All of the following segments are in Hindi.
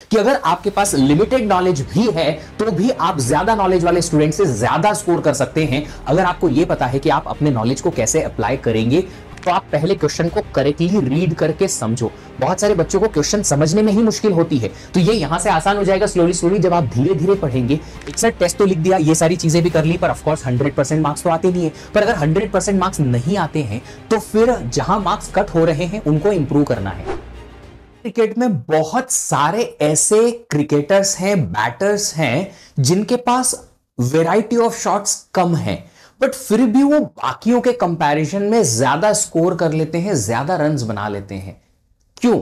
कि अगर आपके पास लिमिटेड नॉलेज भी है तो भी आप ज्यादा नॉलेज वाले स्टूडेंट से ज्यादा स्कोर कर सकते हैं अगर आपको यह पता है कि आप अपने नॉलेज को कैसे अप्लाई करेंगे। तो आप पहले क्वेश्चन को करेक्टली रीड करके समझो। बहुत सारे बच्चों को क्वेश्चन समझने में ही मुश्किल होती है, तो ये यहां से आसान हो जाएगा स्लोली स्लोली जब आप धीरे धीरे पढ़ेंगे। एक साथ टेस्ट तो लिख दिया, ये सारी चीजें भी कर ली, पर ऑफकोर्स 100% मार्क्स तो आते नहीं है। पर अगर 100% मार्क्स नहीं आते हैं तो फिर जहां मार्क्स कट हो रहे हैं उनको इंप्रूव करना है। क्रिकेट में बहुत सारे ऐसे क्रिकेटर्स हैं, बैटर्स हैं जिनके पास वैरायटी ऑफ शॉट्स कम है, बट फिर भी वो बाकियों के कंपैरिजन में ज्यादा स्कोर कर लेते हैं, ज्यादा रन्स बना लेते हैं। क्यों?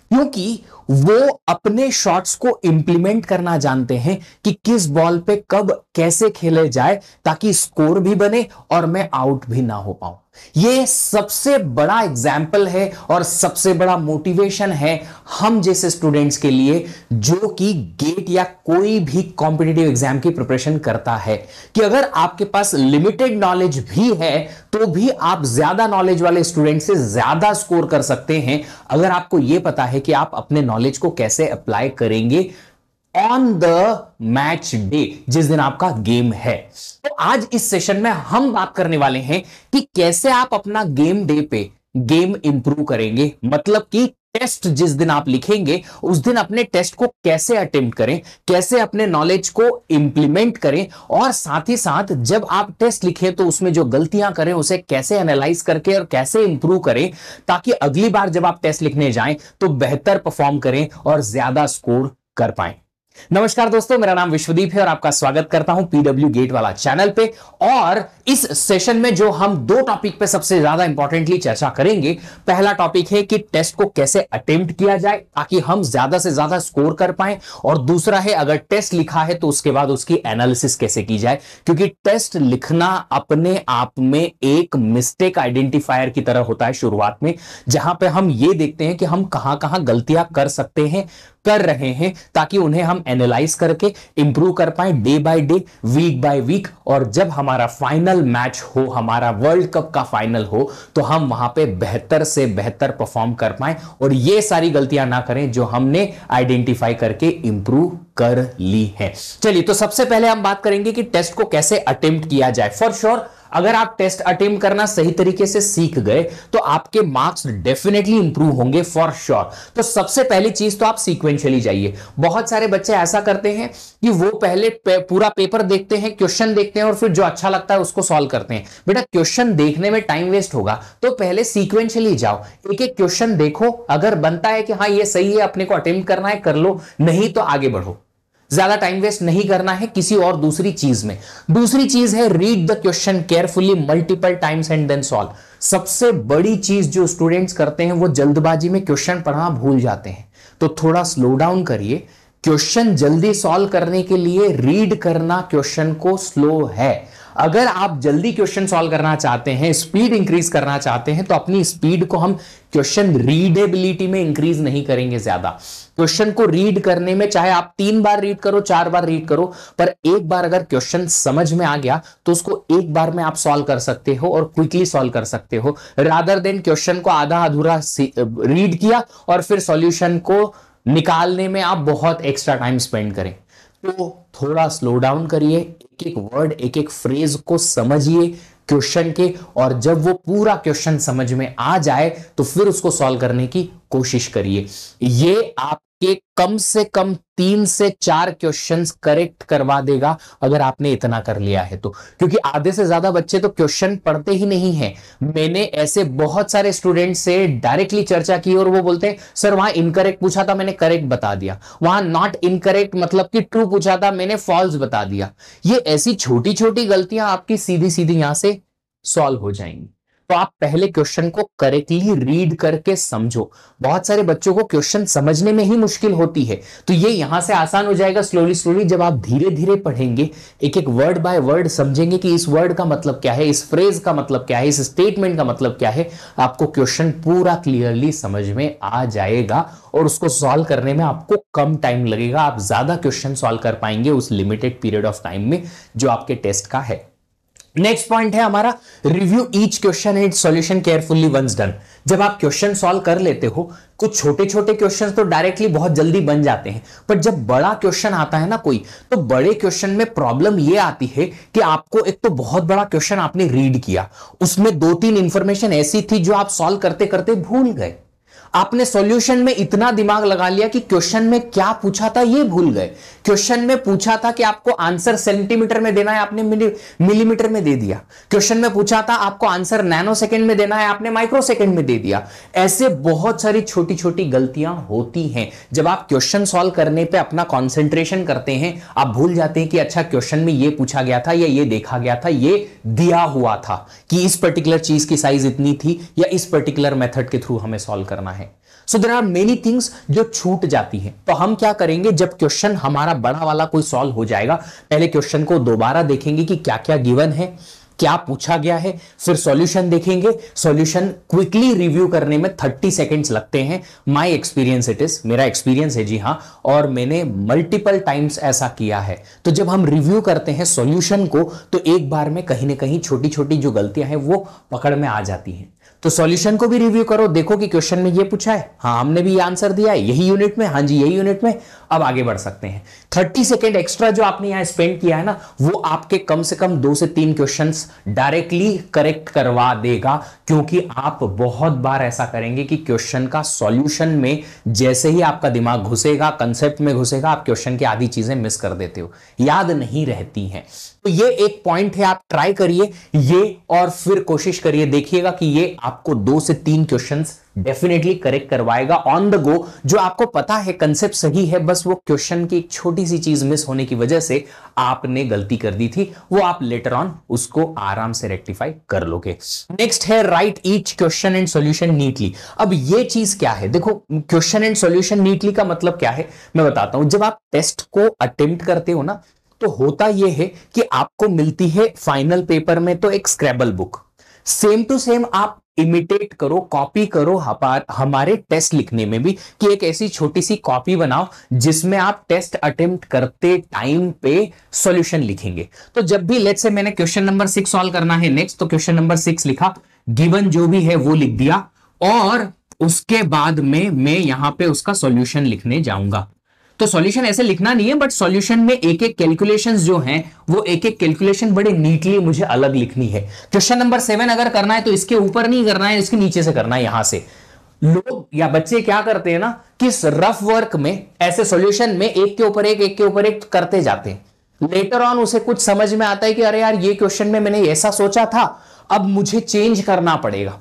क्योंकि वो अपने शॉट्स को इंप्लीमेंट करना जानते हैं कि किस बॉल पे कब कैसे खेले जाए ताकि स्कोर भी बने और मैं आउट भी ना हो पाऊं। ये सबसे बड़ा एग्जाम्पल है और सबसे बड़ा मोटिवेशन है हम जैसे स्टूडेंट्स के लिए जो कि गेट या कोई भी कॉम्पिटिटिव एग्जाम की प्रिपरेशन करता है, कि अगर आपके पास लिमिटेड नॉलेज भी है तो भी आप ज्यादा नॉलेज वाले स्टूडेंट से ज्यादा स्कोर कर सकते हैं अगर आपको यह पता है कि आप अपने नॉलेज को कैसे अप्लाई करेंगे ऑन द मैच डे, जिस दिन आपका गेम है। तो आज इस सेशन में हम बात करने वाले हैं कि कैसे आप अपना गेम डे पे गेम इंप्रूव करेंगे। मतलब कि टेस्ट जिस दिन आप लिखेंगे उस दिन अपने टेस्ट को कैसे अटेम्प्ट करें, कैसे अपने नॉलेज को इंप्लीमेंट करें, और साथ ही साथ जब आप टेस्ट लिखें तो उसमें जो गलतियां करें उसे कैसे एनालाइज करके और कैसे इंप्रूव करें ताकि अगली बार जब आप टेस्ट लिखने जाएं तो बेहतर परफॉर्म करें और ज्यादा स्कोर कर पाएं। नमस्कार दोस्तों, मेरा नाम विश्वदीप है और आपका स्वागत करता हूं पीडब्ल्यू गेट वाला चैनल पे। और इस सेशन में जो हम दो टॉपिक पे सबसे ज्यादा इंपॉर्टेंटली चर्चा करेंगे, पहला टॉपिक है कि टेस्ट को कैसे अटेम्प्ट किया जाए ताकि हम ज्यादा से ज्यादा स्कोर कर पाएं, और दूसरा है अगर टेस्ट लिखा है तो उसके बाद उसकी एनालिसिस कैसे की जाए, क्योंकि टेस्ट लिखना अपने आप में एक मिस्टेक आइडेंटिफायर की तरह होता है शुरुआत में, जहां पे हम ये देखते हैं कि हम कहां कहां गलतियां कर सकते हैं, कर रहे हैं, ताकि उन्हें हम एनालाइज करके इंप्रूव कर पाए day by day, week by week. और जब हमारा फाइनल मैच हो, हमारा वर्ल्ड कप का फाइनल हो, तो हम वहां पे बेहतर से बेहतर परफॉर्म कर पाए और ये सारी गलतियां ना करें जो हमने आइडेंटिफाई करके इंप्रूव कर ली है। चलिए, तो सबसे पहले हम बात करेंगे कि टेस्ट को कैसे अटेम्प्ट किया जाए। फॉर श्योर अगर आप टेस्ट अटेम्प्ट करना सही तरीके से सीख गए तो आपके मार्क्स डेफिनेटली इंप्रूव होंगे फॉर श्योर। तो सबसे पहली चीज तो आप सीक्वेंशियली जाइए। बहुत सारे बच्चे ऐसा करते हैं कि वो पहले पूरा पेपर देखते हैं, क्वेश्चन देखते हैं और फिर जो अच्छा लगता है उसको सॉल्व करते हैं। बेटा, क्वेश्चन देखने में टाइम वेस्ट होगा, तो पहले सीक्वेंशियली जाओ, एक एक क्वेश्चन देखो, अगर बनता है कि हाँ ये सही है, अपने को अटेम्प्ट करना है, कर लो, नहीं तो आगे बढ़ो। ज्यादा टाइम वेस्ट नहीं करना है किसी और दूसरी चीज में। दूसरी चीज है read the question carefully multiple times and then solve. सबसे बड़ी चीज जो स्टूडेंट्स करते हैं वो जल्दबाजी में क्वेश्चन पढ़ना भूल जाते हैं, तो थोड़ा स्लो डाउन करिए। क्वेश्चन जल्दी सॉल्व करने के लिए रीड करना क्वेश्चन को स्लो है। अगर आप जल्दी क्वेश्चन सॉल्व करना चाहते हैं, स्पीड इंक्रीज करना चाहते हैं, तो अपनी स्पीड को हम क्वेश्चन रीडेबिलिटी में इंक्रीज नहीं करेंगे ज्यादा। क्वेश्चन को रीड करने में चाहे आप 3 बार रीड करो, 4 बार रीड करो, पर एक बार अगर क्वेश्चन समझ में आ गया तो उसको एक बार में आप सॉल्व कर सकते हो और क्विकली सॉल्व कर सकते हो, रादर देन क्वेश्चन को आधा अधूरा रीड किया और फिर सॉल्यूशन को निकालने में आप बहुत एक्स्ट्रा टाइम स्पेंड करें। तो थोड़ा स्लो डाउन करिए, एक एक वर्ड, एक एक फ्रेज को समझिए क्वेश्चन के, और जब वो पूरा क्वेश्चन समझ में आ जाए तो फिर उसको सॉल्व करने की कोशिश करिए। ये आपके कम से कम 3 से 4 क्वेश्चंस करेक्ट करवा देगा अगर आपने इतना कर लिया है तो, क्योंकि आधे से ज्यादा बच्चे तो क्वेश्चन पढ़ते ही नहीं हैं। मैंने ऐसे बहुत सारे स्टूडेंट से डायरेक्टली चर्चा की और वो बोलते हैं सर वहां इनकरेक्ट पूछा था, मैंने करेक्ट बता दिया, वहां नॉट इनकरेक्ट मतलब कि ट्रू पूछा था, मैंने फॉल्स बता दिया। ये ऐसी छोटी छोटी गलतियां आपकी सीधी सीधी यहां से सॉल्व हो जाएंगी। तो आप पहले क्वेश्चन को करेक्टली रीड करके समझो। बहुत सारे बच्चों को क्वेश्चन समझने में ही मुश्किल होती है, तो ये यहां से आसान हो जाएगा स्लोली स्लोली जब आप धीरे धीरे पढ़ेंगे, एक एक वर्ड बाय वर्ड समझेंगे कि इस वर्ड का मतलब क्या है, इस फ्रेज का मतलब क्या है, इस स्टेटमेंट का मतलब क्या है। आपको क्वेश्चन पूरा क्लियरली समझ में आ जाएगा और उसको सॉल्व करने में आपको कम टाइम लगेगा। आप ज्यादा क्वेश्चन सॉल्व कर पाएंगे उस लिमिटेड पीरियड ऑफ टाइम में जो आपके टेस्ट का है। नेक्स्ट पॉइंट है हमारा review each question and solution carefully once done. जब आप क्वेश्चन सॉल्व कर लेते हो, कुछ छोटे छोटे क्वेश्चन तो डायरेक्टली बहुत जल्दी बन जाते हैं, पर जब बड़ा क्वेश्चन आता है ना कोई, तो बड़े क्वेश्चन में प्रॉब्लम ये आती है कि आपको एक तो बहुत बड़ा क्वेश्चन आपने रीड किया, उसमें 2-3 इंफॉर्मेशन ऐसी थी जो आप सॉल्व करते करते भूल गए। आपने सॉल्यूशन में इतना दिमाग लगा लिया कि क्वेश्चन में क्या पूछा था ये भूल गए। क्वेश्चन में पूछा था कि आपको आंसर सेंटीमीटर में देना है, आपने मिलीमीटर में दे दिया। क्वेश्चन में पूछा था आपको आंसर नैनो सेकंड में देना है, आपने माइक्रो सेकंड में दे दिया। ऐसे बहुत सारी छोटी छोटी गलतियां होती हैं। जब आप क्वेश्चन सॉल्व करने पे अपना कंसंट्रेशन करते हैं, आप भूल जाते हैं कि अच्छा क्वेश्चन में ये पूछा गया था या ये देखा गया था, ये दिया हुआ था कि इस पर्टिकुलर चीज की साइज इतनी थी या इस पर्टिकुलर मेथड के थ्रू हमें सॉल्व करना है। So there are many things जो छूट जाती हैं। तो हम क्या करेंगे, जब क्वेश्चन हमारा बड़ा वाला कोई सॉल्व हो जाएगा, पहले क्वेश्चन को दोबारा देखेंगे कि क्या क्या गिवन है, क्या पूछा गया है, फिर सॉल्यूशन देखेंगे। सॉल्यूशन क्विकली रिव्यू करने में 30 सेकेंड्स लगते हैं। माय एक्सपीरियंस इट इज, मेरा एक्सपीरियंस है जी हां, और मैंने मल्टीपल टाइम्स ऐसा किया है। तो जब हम रिव्यू करते हैं सॉल्यूशन को, तो एक बार में कहीं ना कहीं छोटी छोटी जो गलतियां हैं वो पकड़ में आ जाती हैं। तो सॉल्यूशन को भी रिव्यू करो, देखो कि क्वेश्चन में ये पूछा है, हाँ हमने भी ये आंसर दिया है, यही यूनिट में, हाँ जी यही यूनिट में, अब आगे बढ़ सकते हैं। 30 सेकेंड एक्स्ट्रा जो आपने यहां स्पेंड किया है ना, वो आपके कम से कम 2 से 3 क्वेश्चंस डायरेक्टली करेक्ट करवा देगा। क्योंकि आप बहुत बार ऐसा करेंगे कि क्वेश्चन का सॉल्यूशन में जैसे ही आपका दिमाग घुसेगा, कंसेप्ट में घुसेगा, आप क्वेश्चन की आधी चीजें मिस कर देते हो, याद नहीं रहती हैं। तो ये एक पॉइंट है, आप ट्राई करिए ये और फिर कोशिश करिए, देखिएगा कि ये आपको 2 से 3 क्वेश्चंस डेफिनेटली करेक्ट करवाएगा ऑन द गो। जो आपको पता है कंसेप्ट सही है, बस वो क्वेश्चन की एक छोटी सी चीज मिस होने की वजह से आपने गलती कर दी थी, वो आप लेटर ऑन उसको आराम से रेक्टिफाई कर लोगे। नेक्स्ट है right each question and solution neatly. अब ये चीज क्या है, देखो क्वेश्चन एंड सॉल्यूशन नीटली का मतलब क्या है मैं बताता हूं। जब आप टेस्ट को अटेम्प्ट करते हो ना, तो होता यह है कि आपको मिलती है फाइनल पेपर में तो एक स्क्रैबल बुक, सेम टू सेम आप इमिटेट करो, कॉपी करो हमारे टेस्ट लिखने में भी, कि एक ऐसी छोटी सी कॉपी बनाओ जिसमें आप टेस्ट अटेम्प्ट करते टाइम पे सॉल्यूशन लिखेंगे। तो जब भी लेट्स से मैंने क्वेश्चन नंबर 6 सॉल्व करना है नेक्स्ट, तो क्वेश्चन नंबर 6 लिखा, गिवन जो भी है वो लिख दिया, और उसके बाद में मैं यहां पे उसका सॉल्यूशन लिखने जाऊंगा। तो सॉल्यूशन ऐसे लिखना नहीं है, बट सॉल्यूशन में एक एक कैलकुलेशंस जो हैं वो एक एक कैलकुलेशन बड़े नीटली मुझे अलग लिखनी है। क्वेश्चन नंबर 7 अगर करना है तो इसके ऊपर नहीं करना है, इसके नीचे से करना है। यहां से लोग या बच्चे क्या करते हैं ना कि रफ वर्क में ऐसे सॉल्यूशन में एक के ऊपर एक करते जाते हैं। लेटर ऑन उसे कुछ समझ में आता है कि अरे यार ये क्वेश्चन में मैंने ऐसा सोचा था, अब मुझे चेंज करना पड़ेगा।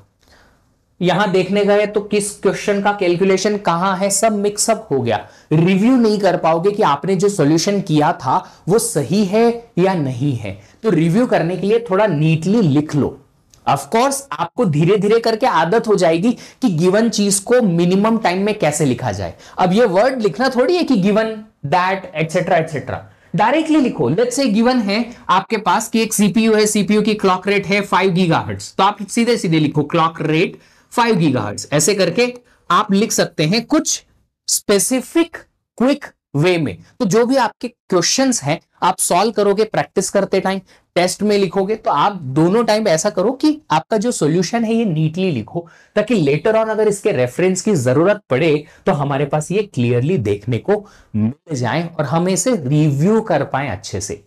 यहां देखने गए तो किस क्वेश्चन का कैलकुलेशन कहां है, सब मिक्सअप हो गया। रिव्यू नहीं कर पाओगे कि आपने जो सॉल्यूशन किया था वो सही है या नहीं है। तो रिव्यू करने के लिए थोड़ा नीटली लिख लो। ऑफ कोर्स आपको धीरे धीरे करके आदत हो जाएगी कि गिवन चीज को मिनिमम टाइम में कैसे लिखा जाए। अब ये वर्ड लिखना थोड़ी है कि given that etcetera etcetera, directly लिखो। लेट्स से गिवन है आपके पास कि एक सीपीयू है, सीपीयू की क्लॉक रेट है 5 गीगाहर्ट्ज, तो आप सीधे सीधे लिखो क्लॉक रेट 5 गीगाहर्ट्ज। ऐसे करके आप लिख सकते हैं कुछ स्पेसिफिक क्विक वे में। तो जो भी आपके क्वेश्चंस हैं आप सॉल्व करोगे प्रैक्टिस करते टाइम, टेस्ट में लिखोगे, तो आप दोनों टाइम ऐसा करो कि आपका जो सॉल्यूशन है ये नीटली लिखो, ताकि लेटर ऑन अगर इसके रेफरेंस की जरूरत पड़े तो हमारे पास ये क्लियरली देखने को मिल जाए और हम इसे रिव्यू कर पाए अच्छे से।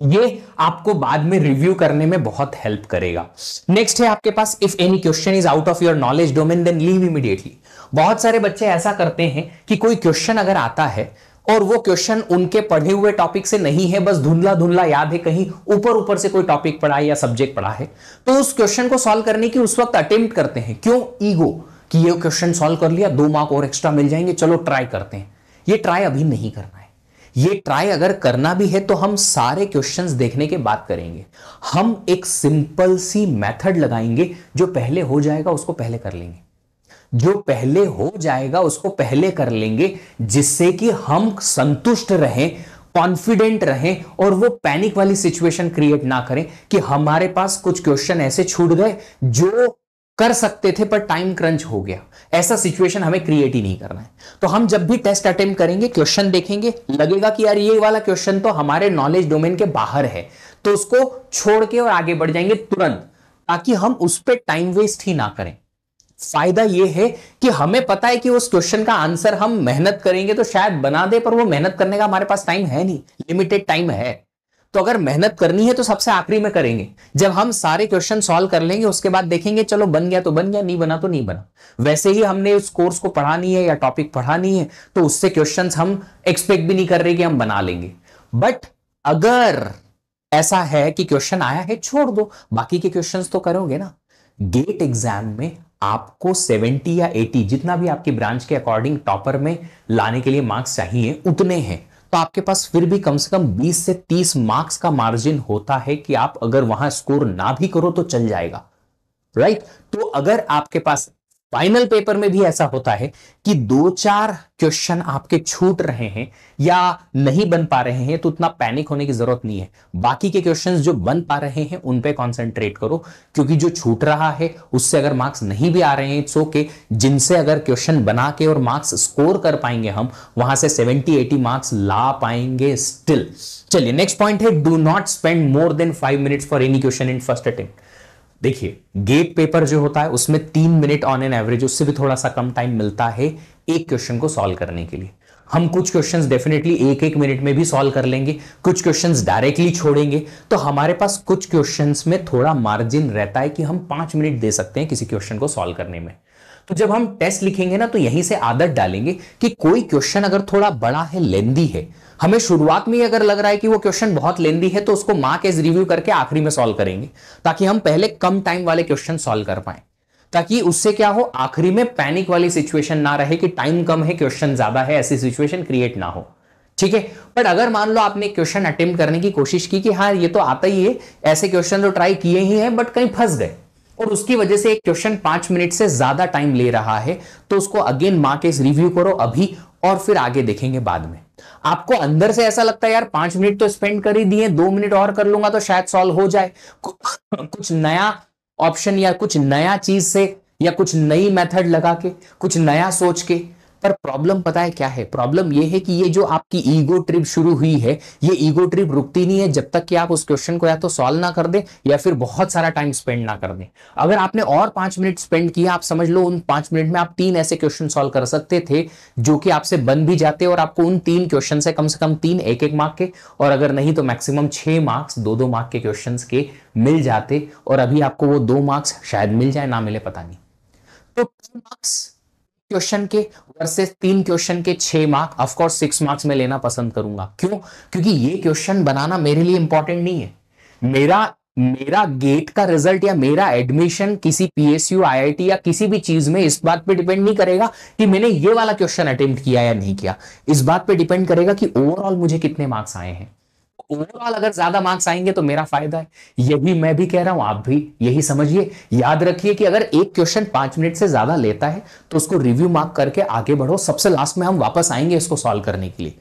ये आपको बाद में रिव्यू करने में बहुत हेल्प करेगा। नेक्स्ट है आपके पास, if any question is out of your knowledge domain then leave immediately. बहुत सारे बच्चे ऐसा करते हैं कि कोई क्वेश्चन अगर आता है और वो क्वेश्चन उनके पढ़े हुए टॉपिक से नहीं है, बस धुंधला धुंधला याद है, कहीं ऊपर ऊपर से कोई टॉपिक पढ़ा है या सब्जेक्ट पढ़ा है, तो उस क्वेश्चन को सॉल्व करने की उस वक्त अटेम्प्ट करते हैं। क्यों? ईगो, कि ये क्वेश्चन सॉल्व कर लिया 2 मार्क और एक्स्ट्रा मिल जाएंगे, चलो ट्राई करते हैं। ये ट्राई अभी नहीं करना है। ये ट्राई अगर करना भी है तो हम सारे क्वेश्चंस देखने के बाद करेंगे। हम एक सिंपल सी मेथड लगाएंगे, जो पहले हो जाएगा उसको पहले कर लेंगे, जो पहले हो जाएगा उसको पहले कर लेंगे, जिससे कि हम संतुष्ट रहें, कॉन्फिडेंट रहें और वो पैनिक वाली सिचुएशन क्रिएट ना करें कि हमारे पास कुछ क्वेश्चन ऐसे छूट गए जो कर सकते थे पर टाइम क्रंच हो गया। ऐसा सिचुएशन हमें क्रिएट ही नहीं करना है। तो हम जब भी टेस्ट अटेम्प्ट करेंगे, क्वेश्चन देखेंगे, लगेगा कि यार ये वाला क्वेश्चन तो हमारे नॉलेज डोमेन के बाहर है, तो उसको छोड़ के और आगे बढ़ जाएंगे तुरंत, ताकि हम उस पर टाइम वेस्ट ही ना करें। फायदा यह है कि हमें पता है कि उस क्वेश्चन का आंसर हम मेहनत करेंगे तो शायद बना दे, पर वो मेहनत करने का हमारे पास टाइम है नहीं, लिमिटेड टाइम है। तो अगर मेहनत करनी है तो सबसे आखिरी में करेंगे, जब हम सारे क्वेश्चन सॉल्व कर लेंगे उसके बाद देखेंगे चलो बन गया तो बन गया, नहीं बना तो नहीं बना। वैसे ही हमने उस कोर्स को पढ़ा नहीं है या टॉपिक पढ़ा नहीं है तो उससे क्वेश्चंस हम एक्सपेक्ट भी नहीं कर रहे कि हम बना लेंगे। बट अगर ऐसा है कि क्वेश्चन आया है, छोड़ दो, बाकी के क्वेश्चंस तो करोगे ना। गेट एग्जाम में आपको 70 या 80 जितना भी आपकी ब्रांच के अकॉर्डिंग टॉपर में लाने के लिए मार्क्स चाहिए उतने हैं, तो आपके पास फिर भी कम से कम 20 से 30 मार्क्स का मार्जिन होता है कि आप अगर वहां स्कोर ना भी करो तो चल जाएगा, राइट। तो अगर आपके पास फाइनल पेपर में भी ऐसा होता है कि 2-4 क्वेश्चन आपके छूट रहे हैं या नहीं बन पा रहे हैं, तो उतना पैनिक होने की जरूरत नहीं है। बाकी के क्वेश्चंस जो बन पा रहे हैं उन पे कंसंट्रेट करो, क्योंकि जो छूट रहा है उससे अगर मार्क्स नहीं भी आ रहे हैं इट्स ओके, जिनसे अगर क्वेश्चन बना के और मार्क्स स्कोर कर पाएंगे हम, वहां से 70-80 मार्क्स ला पाएंगे स्टिल। चलिए नेक्स्ट पॉइंट है, do not spend more than 5 minutes for any question in first attempt. देखिए गेट पेपर जो होता है उसमें 3 मिनट ऑन एन एवरेज, उससे भी थोड़ा सा कम टाइम मिलता है एक क्वेश्चन को सॉल्व करने के लिए। हम कुछ क्वेश्चंस डेफिनेटली 1-1 मिनट में भी सॉल्व कर लेंगे, कुछ क्वेश्चंस डायरेक्टली छोड़ेंगे, तो हमारे पास कुछ क्वेश्चंस में थोड़ा मार्जिन रहता है कि हम 5 मिनट दे सकते हैं किसी क्वेश्चन को सॉल्व करने में। तो जब हम टेस्ट लिखेंगे ना तो यहीं से आदत डालेंगे कि कोई क्वेश्चन अगर थोड़ा बड़ा है, लेंदी है, हमें शुरुआत में अगर लग रहा है कि वो क्वेश्चन बहुत लेंदी है तो उसको मार्क एज रिव्यू करके आखिरी में सॉल्व करेंगे, ताकि हम पहले कम टाइम वाले क्वेश्चन सॉल्व कर पाए, ताकि उससे क्या हो आखिरी में पैनिक वाली सिचुएशन ना रहे कि टाइम कम है क्वेश्चन ज्यादा है, ऐसी सिचुएशन क्रिएट ना हो, ठीक है। बट अगर मान लो आपने क्वेश्चन अटेम्प्ट करने की कोशिश की कि हाँ ये तो आता ही है, ऐसे क्वेश्चन तो ट्राई किए ही हैं, बट कहीं फंस गए और उसकी वजह से एक क्वेश्चन 5 मिनट से ज्यादा टाइम ले रहा है, तो उसको अगेन मार्क एज रिव्यू करो अभी और फिर आगे देखेंगे बाद में। आपको अंदर से ऐसा लगता है यार 5 मिनट तो स्पेंड कर ही दिए, 2 मिनट और कर लूंगा तो शायद सॉल्व हो जाए, कुछ नया ऑप्शन या कुछ नया चीज से या कुछ नई मेथड लगा के, कुछ नया सोच के। पर प्रॉब्लम पता है क्या है? प्रॉब्लम यह है कि ये जो आपकी ईगो ट्रिप शुरू हुई है, ये ईगो ट्रिप रुकती नहीं है जब तक कि आप उस क्वेश्चन को या तो सॉल्व ना कर दें या फिर बहुत सारा टाइम स्पेंड ना कर दें। अगर आपने और 5 मिनट स्पेंड किया, आप समझ लो उन 5 मिनट में आप 3 ऐसे क्वेश्चन सॉल्व कर सकते थे जो कि आपसे बन भी जाते और आपको उन 3 क्वेश्चन से कम 3 1-1 मार्क के, और अगर नहीं तो मैक्सिमम 6 मार्क्स 2-2 मार्क के क्वेश्चन के मिल जाते, और अभी आपको वो 2 मार्क्स शायद मिल जाए ना मिले पता नहीं। तो 2 मार्क्स क्वेश्चन के वर्सेस 3 क्वेश्चन के 6 मार्क, ऑफ कोर्स 6 मार्क्स में लेना पसंद करूंगा। क्यों? क्योंकि ये क्वेश्चन बनाना मेरे लिए इंपॉर्टेंट नहीं है। मेरा गेट का रिजल्ट या मेरा एडमिशन किसी पीएसयू, आईआईटी या किसी भी चीज में इस बात पे डिपेंड नहीं करेगा कि मैंने ये वाला क्वेश्चन अटेम्प्ट किया या नहीं किया। इस बात पे डिपेंड करेगा कि ओवरऑल मुझे कितने मार्क्स आए हैं। ओवरऑल अगर ज्यादा मार्क्स आएंगे तो मेरा फायदा है। यही मैं भी कह रहा हूं, आप भी यही समझिए। याद रखिए कि अगर एक क्वेश्चन 5 मिनट से ज्यादा लेता है तो उसको रिव्यू मार्क करके आगे बढ़ो। सबसे लास्ट में हम वापस आएंगे इसको सॉल्व करने के लिए।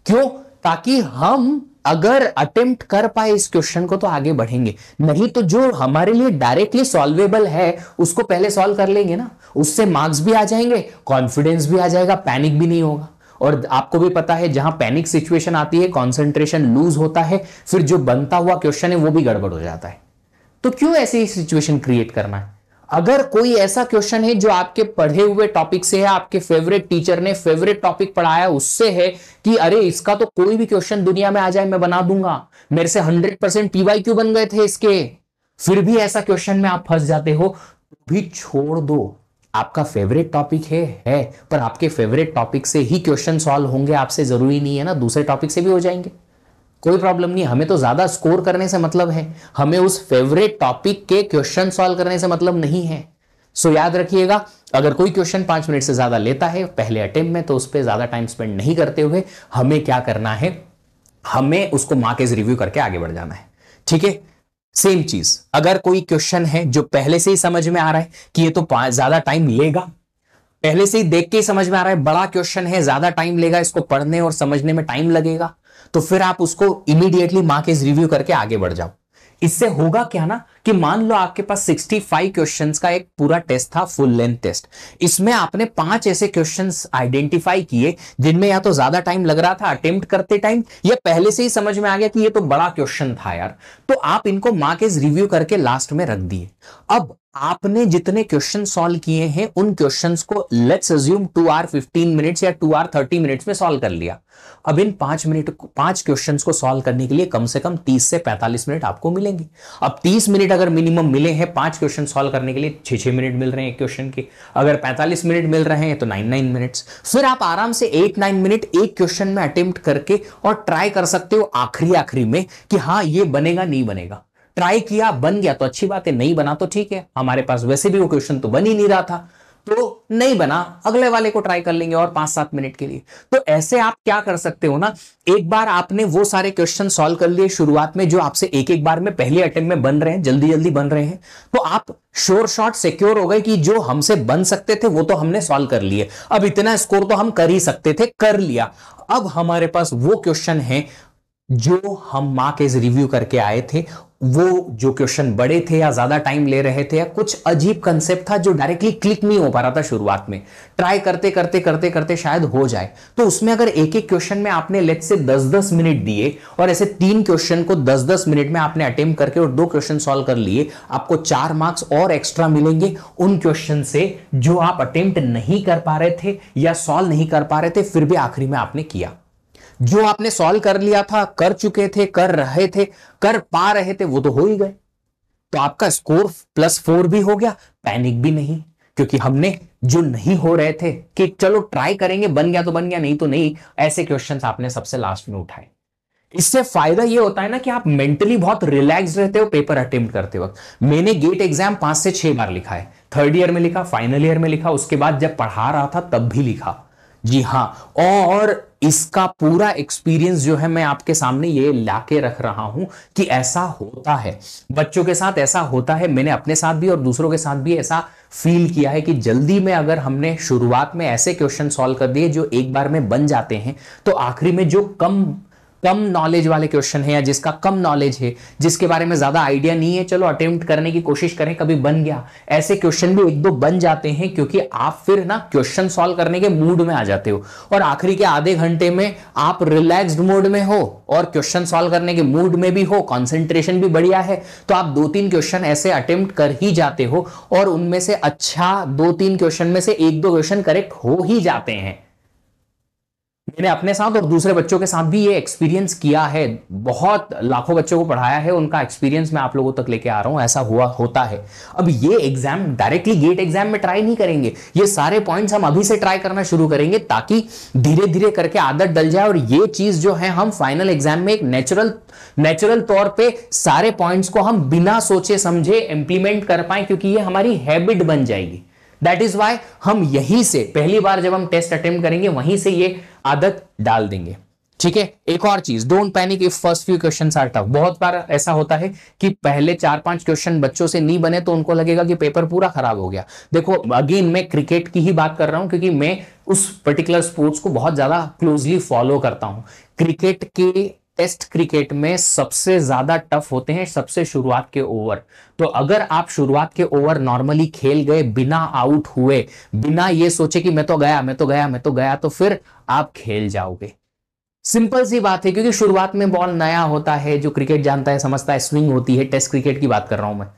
क्यों? ताकि हम अगर अटेम्प्ट कर पाए इस क्वेश्चन को तो आगे बढ़ेंगे, नहीं तो जो हमारे लिए डायरेक्टली सॉल्वेबल है उसको पहले सॉल्व कर लेंगे ना, उससे मार्क्स भी आ जाएंगे, कॉन्फिडेंस भी आ जाएगा, पैनिक भी नहीं होगा। और आपको भी पता है जहां पैनिक सिचुएशन आती है कंसंट्रेशन लूज होता है, फिर जो बनता हुआ क्वेश्चन है वो भी गड़बड़ हो जाता है। तो क्यों ऐसी सिचुएशन क्रिएट करना है? अगर कोई ऐसा क्वेश्चन है जो आपके पढ़े हुए टॉपिक से है, आपके फेवरेट टीचर ने फेवरेट टॉपिक पढ़ाया उससे है कि अरे इसका तो कोई भी क्वेश्चन दुनिया में आ जाए मैं बना दूंगा, मेरे से 100% पीवाईक्यू बन गए थे इसके, फिर भी ऐसा क्वेश्चन में आप फंस जाते हो, तो भी छोड़ दो। आपका फेवरेट टॉपिक है, पर आपके फेवरेट टॉपिक से ही क्वेश्चन सॉल्व होंगे आपसे जरूरी नहीं है ना दूसरे टॉपिक से भी हो जाएंगे, कोई प्रॉब्लम नहीं। हमें तो ज्यादा स्कोर करने से मतलब है, हमें उस फेवरेट टॉपिक के क्वेश्चन सॉल्व करने से मतलब नहीं है। सो याद रखिएगा, अगर कोई क्वेश्चन 5 मिनट से ज्यादा लेता है पहले अटेम्प्ट में, तो उस पर ज्यादा टाइम स्पेंड नहीं करते हुए हमें क्या करना है, हमें उसको मार्क एज रिव्यू करके आगे बढ़ जाना है। ठीक है, सेम चीज अगर कोई क्वेश्चन है जो पहले से ही समझ में आ रहा है कि ये तो ज्यादा टाइम लेगा, पहले से ही देख के ही समझ में आ रहा है बड़ा क्वेश्चन है, ज्यादा टाइम लेगा, इसको पढ़ने और समझने में टाइम लगेगा, तो फिर आप उसको इमीडिएटली मार्क एज रिव्यू करके आगे बढ़ जाओ। इससे होगा क्या ना कि मान लो आपके पास 65 क्वेश्चंस का एक पूरा टेस्ट था, फुल लेंथ टेस्ट। इसमें आपने 5 ऐसे क्वेश्चंस आइडेंटिफाई किए जिनमें या तो ज्यादा टाइम लग रहा था अटेम्प्ट करते टाइम, या पहले से ही समझ में आ गया कि ये तो बड़ा क्वेश्चन था यार, तो आप इनको मार्क एज रिव्यू करके लास्ट में रख दिए। अब आपने जितने क्वेश्चन सॉल्व किए हैं उन क्वेश्चंस को लेट्स अज्यूम 2 आवर 15 मिनट्स या 2 आवर 30 मिनट्स में सॉल्व कर लिया। अब इन 5 क्वेश्चंस को सॉल्व करने के लिए कम से कम 30 से 45 मिनट आपको मिलेंगे। अब 30 मिनट अगर मिनिमम मिले हैं 5 क्वेश्चन सॉल्व करने के लिए, 6 मिनट मिल रहे हैं एक क्वेश्चन के, अगर 45 मिनट मिल रहे हैं तो 9 मिनट्स। फिर आप आराम से 8-9 मिनट एक क्वेश्चन में अटेम्प्ट करके और ट्राई कर सकते हो आखिरी में कि हाँ ये बनेगा नहीं बनेगा। ट्राई किया, बन गया तो अच्छी बात है, नहीं बना तो ठीक है, हमारे पास वैसे भी वो क्वेश्चन तो बन ही नहीं रहा था, तो नहीं बना, अगले वाले को ट्राई कर लेंगे और 5-7 मिनट के लिए। तो ऐसे आप क्या कर सकते हो ना, एक बार आपने वो सारे क्वेश्चन सॉल्व कर लिए शुरुआत में जो आपसे एक बार में पहले अटेम्प्ट में बन रहे हैं, जल्दी जल्दी बन रहे हैं, तो आप श्योर शॉट सिक्योर हो गए कि जो हमसे बन सकते थे वो तो हमने सॉल्व कर लिए, अब इतना स्कोर तो हम कर ही सकते थे, कर लिया। अब हमारे पास वो क्वेश्चन है जो हम मार्क एज रिव्यू करके आए थे, वो जो क्वेश्चन बड़े थे या ज्यादा टाइम ले रहे थे या कुछ अजीब कंसेप्ट था जो डायरेक्टली क्लिक नहीं हो पा रहा था शुरुआत में, ट्राई करते करते करते करते शायद हो जाए, तो उसमें अगर एक एक क्वेश्चन में आपने लेट्स से 10-10 मिनट दिए और ऐसे 3 क्वेश्चन को 10-10 मिनट में आपने अटेम्प्ट करके और 2 क्वेश्चन सॉल्व कर लिए, आपको 4 मार्क्स और एक्स्ट्रा मिलेंगे उन क्वेश्चन से जो आप अटेम्प्ट नहीं कर पा रहे थे या सॉल्व नहीं कर पा रहे थे, फिर भी आखिरी में आपने किया। जो आपने सॉल्व कर लिया था, कर चुके थे, कर रहे थे, कर पा रहे थे, वो तो हो ही गए, तो आपका स्कोर +4 भी हो गया, पैनिक भी नहीं, क्योंकि हमने जो नहीं हो रहे थे कि चलो ट्राई करेंगे, बन गया तो बन गया, नहीं तो नहीं, ऐसे क्वेश्चंस आपने सबसे लास्ट में उठाए। इससे फायदा ये होता है ना कि आप मेंटली बहुत रिलैक्स रहते हो पेपर अटेम्प्ट करते वक्त। मैंने गेट एग्जाम 5 से 6 बार लिखा है, 3rd ईयर में लिखा, फाइनल ईयर में लिखा, उसके बाद जब पढ़ा रहा था तब भी लिखा, जी हां, और इसका पूरा एक्सपीरियंस जो है मैं आपके सामने ये लाके रख रहा हूं कि ऐसा होता है, बच्चों के साथ ऐसा होता है, मैंने अपने साथ भी और दूसरों के साथ भी ऐसा फील किया है कि जल्दी में अगर हमने शुरुआत में ऐसे क्वेश्चन सॉल्व कर दिए जो एक बार में बन जाते हैं, तो आखिरी में जो कम नॉलेज वाले क्वेश्चन है या जिसका कम नॉलेज है, जिसके बारे में ज्यादा आइडिया नहीं है, चलो अटेम्प्ट करने की कोशिश करें, कभी बन गया, ऐसे क्वेश्चन भी 1-2 बन जाते हैं, क्योंकि आप फिर ना क्वेश्चन सॉल्व करने के मूड में आ जाते हो और आखिरी के आधे घंटे में आप रिलैक्स्ड मोड में हो और क्वेश्चन सॉल्व करने के मूड में भी हो, कंसंट्रेशन भी बढ़िया है, तो आप 2-3 क्वेश्चन ऐसे अटेम्प्ट कर ही जाते हो और उनमें से अच्छा 2-3 क्वेश्चन में से 1-2 क्वेश्चन करेक्ट हो ही जाते हैं। मैंने अपने साथ और दूसरे बच्चों के साथ भी ये एक्सपीरियंस किया है, बहुत लाखों बच्चों को पढ़ाया है, उनका एक्सपीरियंस मैं आप लोगों तक लेके आ रहा हूं, ऐसा होता है। अब ये एग्जाम डायरेक्टली गेट एग्जाम में ट्राई नहीं करेंगे, ये सारे पॉइंट्स हम अभी से ट्राई करना शुरू करेंगे ताकि धीरे धीरे करके आदत डल जाए और ये चीज जो है हम फाइनल एग्जाम में एक नेचुरल तौर पे सारे पॉइंट्स को हम बिना सोचे समझे इंप्लीमेंट कर पाए, क्योंकि ये हमारी हैबिट बन जाएगी। दैट इज वाई हम यहीं से पहली बार जब हम टेस्ट अटेम्प्ट करेंगे वहीं से ये आदत डाल देंगे, ठीक है। एक और चीज, don't panic if first few questions are tough. बहुत बार ऐसा होता है कि पहले 4-5 क्वेश्चन बच्चों से नहीं बने तो उनको लगेगा कि पेपर पूरा खराब हो गया। देखो अगेन मैं क्रिकेट की ही बात कर रहा हूं क्योंकि मैं उस पर्टिकुलर स्पोर्ट्स को बहुत ज्यादा क्लोजली फॉलो करता हूं। क्रिकेट के टेस्ट क्रिकेट में सबसे ज्यादा टफ होते हैं सबसे शुरुआत के ओवर। तो अगर आप शुरुआत के ओवर नॉर्मली खेल गए बिना आउट हुए, बिना ये सोचे कि मैं तो गया, तो फिर आप खेल जाओगे। सिंपल सी बात है, क्योंकि शुरुआत में बॉल नया होता है, जो क्रिकेट जानता है समझता है, स्विंग होती है, टेस्ट क्रिकेट की बात कर रहा हूं मैं।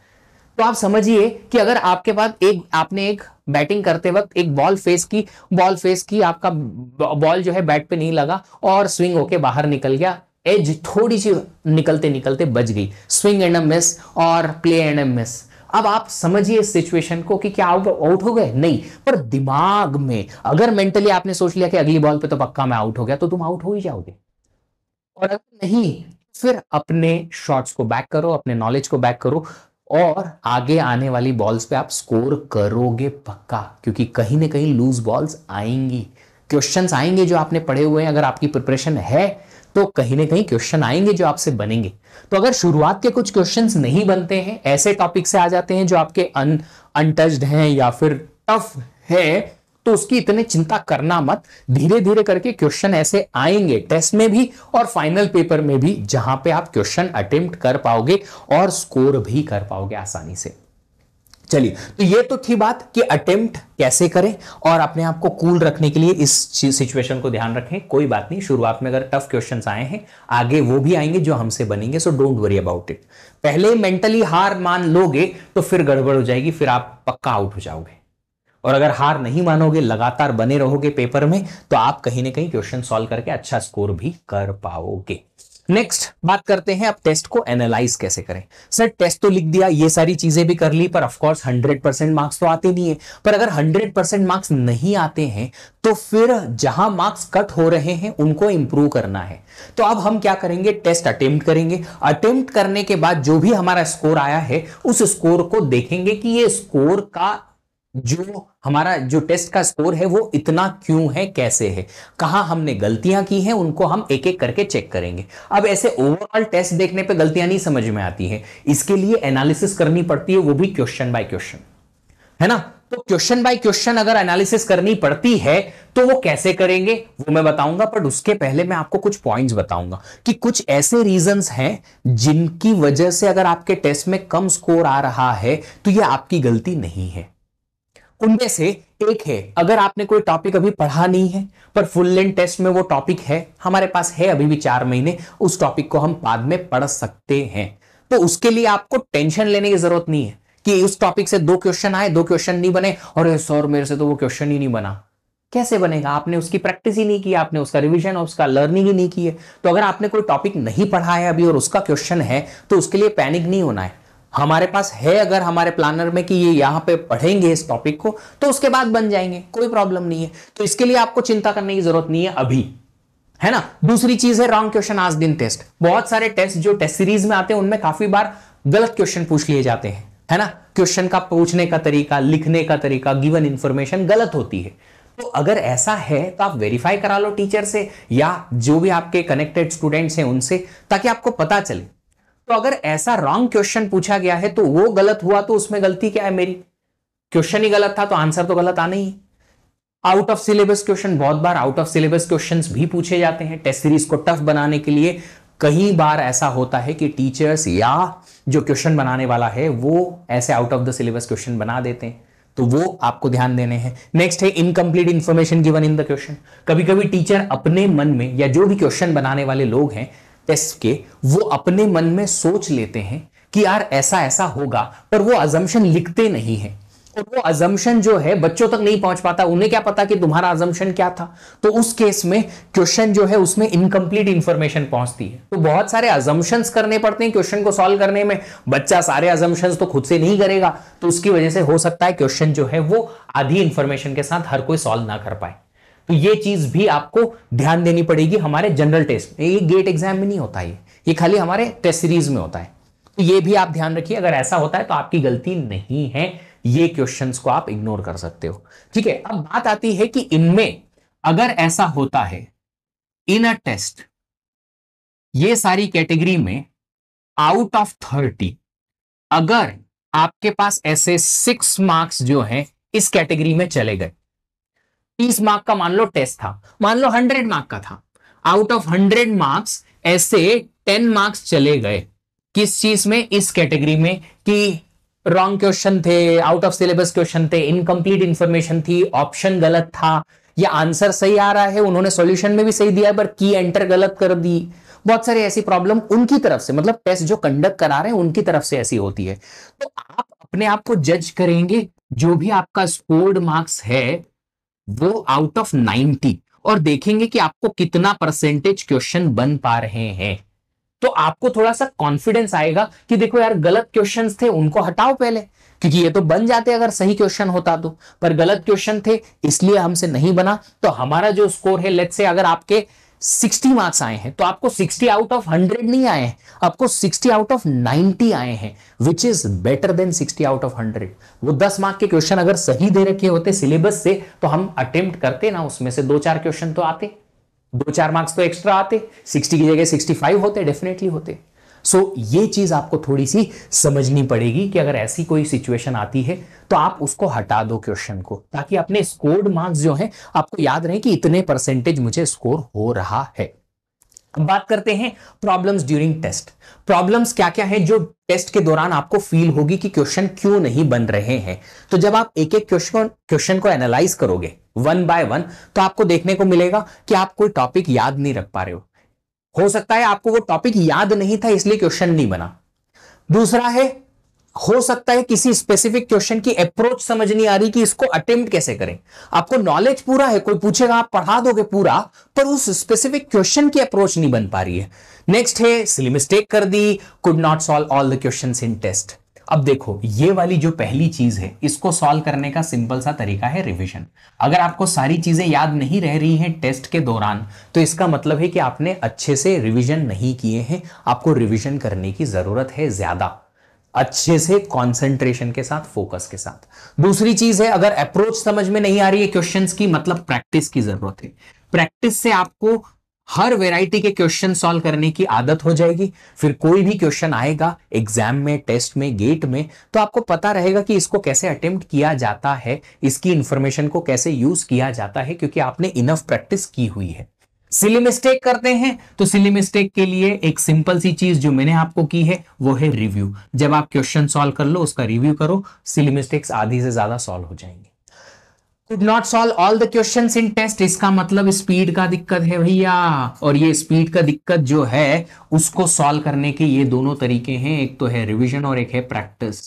तो आप समझिए कि अगर आपके पास आपने एक बैटिंग करते वक्त एक बॉल फेस की, आपका बॉल जो है बैट पे नहीं लगा और स्विंग होके बाहर निकल गया, एज थोड़ी सी निकलते निकलते बच गई, स्विंग एंड अ मिस और प्ले एंड अ मिस। अब आप समझिए इस सिचुएशन को कि क्या आउट हो गए? नहीं, पर दिमाग में अगर मेंटली आपने सोच लिया कि अगली बॉल पे तो पक्का मैं आउट हो गया, तो तुम आउट हो ही जाओगे। और अगर नहीं, फिर अपने शॉट्स को बैक करो, अपने नॉलेज को बैक करो और आगे आने वाली बॉल्स पे आप स्कोर करोगे पक्का, क्योंकि कहीं ना कहीं लूज बॉल्स आएंगी, क्वेश्चंस आएंगे जो आपने पढ़े हुए हैं। अगर आपकी प्रिपरेशन है तो कहीं ना कहीं क्वेश्चन आएंगे जो आपसे बनेंगे। तो अगर शुरुआत के कुछ क्वेश्चंस नहीं बनते हैं, ऐसे टॉपिक से आ जाते हैं जो आपके अनटच्ड हैं या फिर टफ है, तो उसकी इतने चिंता करना मत। धीरे धीरे करके क्वेश्चन ऐसे आएंगे टेस्ट में भी और फाइनल पेपर में भी, जहां पे आप क्वेश्चन अटेम्प्ट कर पाओगे और स्कोर भी कर पाओगे आसानी से। चलिए, तो ये तो थी बात कि अटेम्प्ट कैसे करें और अपने आप को कूल रखने के लिए इस सिचुएशन को ध्यान रखें। कोई बात नहीं, शुरुआत में अगर टफ क्वेश्चंस आए हैं, आगे वो भी आएंगे जो हमसे बनेंगे, so don't worry about it. पहले मेंटली हार मान लोगे तो फिर गड़बड़ हो जाएगी, फिर आप पक्का आउट हो जाओगे। और अगर हार नहीं मानोगे, लगातार बने रहोगे पेपर में, तो आप कहीं ना कहीं क्वेश्चन सॉल्व करके अच्छा स्कोर भी कर पाओगे। नेक्स्ट बात करते हैं अब टेस्ट को एनालाइज कैसे करें। सर टेस्ट तो लिख दिया, ये सारी चीजें भी कर ली, पर ऑफ कोर्स 100% मार्क्स तो आते नहीं है। पर अगर 100% मार्क्स नहीं आते हैं तो फिर जहां मार्क्स कट हो रहे हैं उनको इंप्रूव करना है। तो अब हम क्या करेंगे, टेस्ट अटेम्प्ट करेंगे। अटेम्प्ट करने के बाद जो भी हमारा स्कोर आया है उस स्कोर को देखेंगे कि ये स्कोर का जो हमारा जो टेस्ट का स्कोर है वो इतना क्यों है, कैसे है, कहां हमने गलतियां की हैं, उनको हम एक एक करके चेक करेंगे। अब ऐसे ओवरऑल टेस्ट देखने पे गलतियां नहीं समझ में आती हैं, इसके लिए एनालिसिस करनी पड़ती है, वो भी क्वेश्चन बाय क्वेश्चन, है ना। तो क्वेश्चन बाय क्वेश्चन अगर एनालिसिस करनी पड़ती है तो वो कैसे करेंगे वो मैं बताऊंगा, बट उसके पहले मैं आपको कुछ पॉइंट्स बताऊंगा कि कुछ ऐसे रीजंस हैं जिनकी वजह से अगर आपके टेस्ट में कम स्कोर आ रहा है तो ये आपकी गलती नहीं है। उनमें से एक है, अगर आपने कोई टॉपिक अभी पढ़ा नहीं है पर फुल लेंथ टेस्ट में वो टॉपिक है, हमारे पास है अभी भी 4 महीने, उस टॉपिक को हम बाद में पढ़ सकते हैं, तो उसके लिए आपको टेंशन लेने की जरूरत नहीं है कि उस टॉपिक से 2 क्वेश्चन आए, 2 क्वेश्चन नहीं बने और सर मेरे से तो वो क्वेश्चन ही नहीं बना। कैसे बनेगा, आपने उसकी प्रैक्टिस ही नहीं की, आपने उसका रिवीजन और उसका लर्निंग ही नहीं की है। तो अगर आपने कोई टॉपिक नहीं पढ़ा है अभी और उसका क्वेश्चन है तो उसके लिए पैनिक नहीं होना है। हमारे पास है अगर हमारे प्लानर में कि ये यहां पे पढ़ेंगे इस टॉपिक को तो उसके बाद बन जाएंगे, कोई प्रॉब्लम नहीं है। तो इसके लिए आपको चिंता करने की जरूरत नहीं है अभी, है ना। दूसरी चीज है wrong question asked in test. बहुत सारे टेस्ट जो टेस्ट सीरीज में आते हैं उनमें काफी बार गलत क्वेश्चन पूछ लिए जाते हैं, है ना। क्वेश्चन का पूछने का तरीका, लिखने का तरीका, गिवन इंफॉर्मेशन गलत होती है। तो अगर ऐसा है तो आप वेरीफाई करा लो टीचर से या जो भी आपके कनेक्टेड स्टूडेंट्स हैं उनसे, ताकि आपको पता चले। तो अगर ऐसा रॉन्ग क्वेश्चन पूछा गया है तो वो गलत हुआ तो उसमें गलती क्या है मेरी, क्वेश्चन ही गलत था तो आंसर तो गलत आना ही। आउट ऑफ सिलेबस क्वेश्चन, बहुत बार आउट ऑफ सिलेबस क्वेश्चंस भी पूछे जाते हैं टेस्ट सीरीज को टफ बनाने के लिए। कई बार ऐसा होता है कि टीचर्स या जो क्वेश्चन बनाने वाला है वो ऐसे out of the syllabus question बना देते हैं, तो वो आपको ध्यान देने हैं। नेक्स्ट है incomplete information given in the question. कभी कभी टीचर अपने मन में या जो भी क्वेश्चन बनाने वाले लोग हैं टेस्ट के, वो अपने मन में सोच लेते हैं कि यार ऐसा ऐसा होगा, पर वो अजम्पशन लिखते नहीं है और वो अजम्पशन जो है बच्चों तक नहीं पहुंच पाता। उन्हें क्या पता कि तुम्हारा अजम्पशन क्या था, तो उस केस में क्वेश्चन जो है उसमें इनकम्प्लीट इंफॉर्मेशन पहुंचती है। तो बहुत सारे अजम्पशंस करने पड़ते हैं क्वेश्चन को सॉल्व करने में। बच्चा सारे अजम्पशंस तो खुद से नहीं करेगा, तो उसकी वजह से हो सकता है क्वेश्चन जो है वो आधी इंफॉर्मेशन के साथ हर कोई सॉल्व ना कर पाए। तो ये चीज भी आपको ध्यान देनी पड़ेगी हमारे जनरल टेस्ट में। ये गेट एग्जाम में नहीं होता, ये खाली हमारे टेस्ट सीरीज में होता है। तो ये भी आप ध्यान रखिए, अगर ऐसा होता है तो आपकी गलती नहीं है, ये क्वेश्चंस को आप इग्नोर कर सकते हो, ठीक है। अब बात आती है कि इनमें अगर ऐसा होता है इन अ टेस्ट, ये सारी कैटेगरी में आउट ऑफ 30 अगर आपके पास ऐसे 6 मार्क्स जो हैं इस कैटेगरी में चले गए, 30 मार्क का मान लो टेस्ट था, मान लो 100 मार्क का था, आउट ऑफ 100 मार्क्स ऐसे 10 मार्क्स चले गए किस चीज में, इस कैटेगरी में कि रॉन्ग क्वेश्चन थे, आउट ऑफ सिलेबस क्वेश्चन थे, इनकम्प्लीट इंफॉर्मेशन थी, ऑप्शन गलत था, या आंसर सही आ रहा है, उन्होंने सॉल्यूशन में भी सही दिया पर की एंटर गलत कर दी। बहुत सारी ऐसी प्रॉब्लम उनकी तरफ से, मतलब टेस्ट जो कंडक्ट करा रहे हैं उनकी तरफ से ऐसी होती है। तो आप अपने आप को जज करेंगे, जो भी आपका स्कोर्ड मार्क्स है वो आउट ऑफ 90, और देखेंगे कि आपको कितना परसेंटेज क्वेश्चन बन पा रहे हैं। तो आपको थोड़ा सा कॉन्फिडेंस आएगा कि देखो यार गलत क्वेश्चंस थे उनको हटाओ पहले, क्योंकि ये तो बन जाते अगर सही क्वेश्चन होता तो, पर गलत क्वेश्चन थे इसलिए हमसे नहीं बना। तो हमारा जो स्कोर है, लेट्स से अगर आपके 60 मार्क्स आए हैं तो आपको 60 आउट ऑफ 100 नहीं आए हैं, आपको 60 आउट ऑफ 90 आए हैं, which is better than 60 out of 100। वो 10 मार्क के क्वेश्चन अगर सही दे रखे होते सिलेबस से तो हम अटेम्प्ट करते ना, उसमें से 2-4 क्वेश्चन तो आते, 2-4 मार्क्स तो एक्स्ट्रा आते, 60 की जगह 65 होते, डेफिनेटली होते। सो ये चीज आपको थोड़ी सी समझनी पड़ेगी कि अगर ऐसी कोई सिचुएशन आती है तो आप उसको हटा दो क्वेश्चन को, ताकि अपने स्कोर्ड मार्क्स जो हैं आपको याद रहे कि इतने परसेंटेज मुझे स्कोर हो रहा है। अब बात करते हैं प्रॉब्लम्स ड्यूरिंग टेस्ट। प्रॉब्लम्स क्या क्या है जो टेस्ट के दौरान आपको फील होगी कि क्वेश्चन क्यों नहीं बन रहे हैं। तो जब आप एक एक क्वेश्चन को एनालाइज करोगे वन बाय वन, तो आपको देखने को मिलेगा कि आप कोई टॉपिक याद नहीं रख पा रहे हो सकता है आपको वो टॉपिक याद नहीं था इसलिए क्वेश्चन नहीं बना। दूसरा है, हो सकता है किसी स्पेसिफिक क्वेश्चन की अप्रोच समझ नहीं आ रही कि इसको अटेम्प्ट कैसे करें। आपको नॉलेज पूरा है, कोई पूछेगा आप पढ़ा दोगे पूरा, पर उस स्पेसिफिक क्वेश्चन की अप्रोच नहीं बन पा रही है। नेक्स्ट है सिली मिस्टेक कर दी, could not solve all the questions in test. अब देखो ये वाली जो पहली चीज है इसको सॉल्व करने का सिंपल सा तरीका है रिवीजन। अगर आपको सारी चीजें याद नहीं रह रही हैं टेस्ट के दौरान, तो इसका मतलब है कि आपने अच्छे से रिवीजन नहीं किए हैं। आपको रिवीजन करने की जरूरत है ज्यादा, अच्छे से कंसंट्रेशन के साथ, फोकस के साथ। दूसरी चीज है, अगर अप्रोच समझ में नहीं आ रही है क्वेश्चंस की, मतलब प्रैक्टिस की जरूरत है। प्रैक्टिस से आपको हर वैरायटी के क्वेश्चन सॉल्व करने की आदत हो जाएगी। फिर कोई भी क्वेश्चन आएगा एग्जाम में, टेस्ट में, गेट में, तो आपको पता रहेगा कि इसको कैसे अटेम्प्ट किया जाता है, इसकी इंफॉर्मेशन को कैसे यूज किया जाता है, क्योंकि आपने इनफ प्रैक्टिस की हुई है। सिली मिस्टेक करते हैं तो सिली मिस्टेक के लिए एक सिंपल सी चीज जो मैंने आपको की है वो है रिव्यू। जब आप क्वेश्चन सॉल्व कर लो उसका रिव्यू करो, सिली मिस्टेक्स आधी से ज्यादा सॉल्व हो जाएंगे। Could not solve all the questions in test, इसका मतलब स्पीड का दिक्कत है भैया। और ये स्पीड का दिक्कत जो है उसको सॉल्व करने के ये दोनों तरीके हैं, एक तो है रिवीजन और एक है प्रैक्टिस।